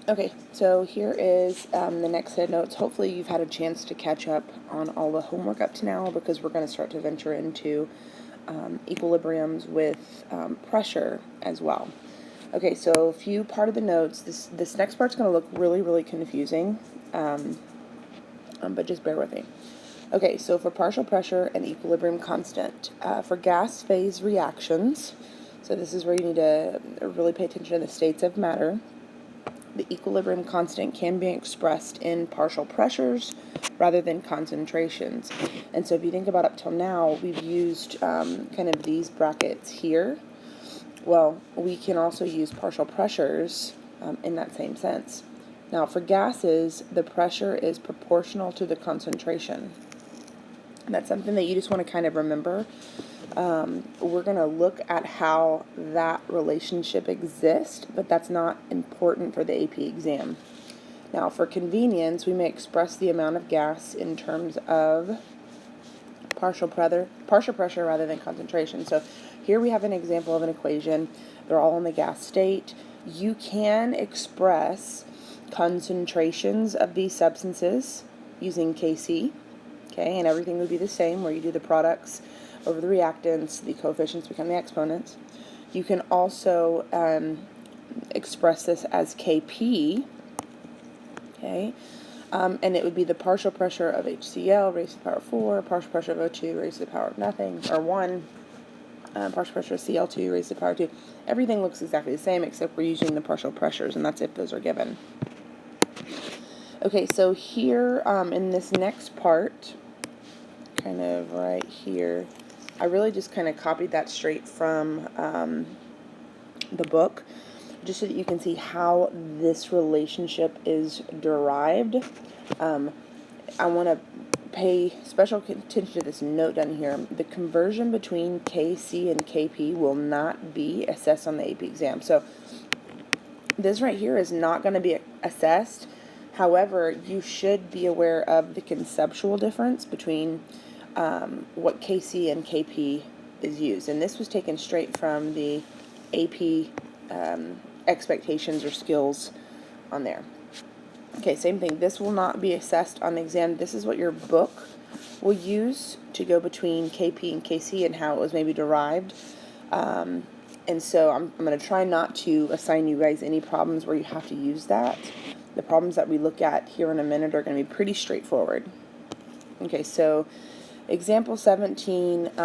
Okay, so here is the next set of notes. Hopefully you've had a chance to catch up on all the homework up to now, because we're going to start to venture into equilibriums with pressure as well. Okay, so a few part of the notes. This next part's going to look really, really confusing, but just bear with me. Okay, so for partial pressure and equilibrium constant, for gas phase reactions, so this is where you need to really pay attention to the states of matter. The equilibrium constant can be expressed in partial pressures rather than concentrations. And so if you think about up till now, we've used kind of these brackets here. Well, we can also use partial pressures in that same sense. Now, for gases, the pressure is proportional to the concentration. And that's something that you just want to kind of remember. We're going to look at how that relationship exists, but that's not important for the AP exam. Now, for convenience, we may express the amount of gas in terms of partial pressure rather than concentration. So here we have an example of an equation. They're all in the gas state. You can express concentrations of these substances using Kc, okay, and everything would be the same where you do the products over the reactants, the coefficients become the exponents. You can also express this as Kp, okay, and it would be the partial pressure of HCl raised to the power of 4, partial pressure of O2 raised to the power of nothing, or 1, partial pressure of Cl2 raised to the power of 2. Everything looks exactly the same except we're using the partial pressures, and that's if those are given. Okay, so here in this next part, kind of right here, I really just kind of copied that straight from the book, just so that you can see how this relationship is derived. I want to pay special attention to this note down here. The conversion between Kc and Kp will not be assessed on the AP exam. So this right here is not going to be assessed. However, you should be aware of the conceptual difference between what Kc and Kp is used. And this was taken straight from the AP expectations or skills on there. Okay, same thing. This will not be assessed on the exam. This is what your book will use to go between Kp and Kc and how it was maybe derived. And so I'm going to try not to assign you guys any problems where you have to use that. The problems that we look at here in a minute are going to be pretty straightforward. Okay, so example 17.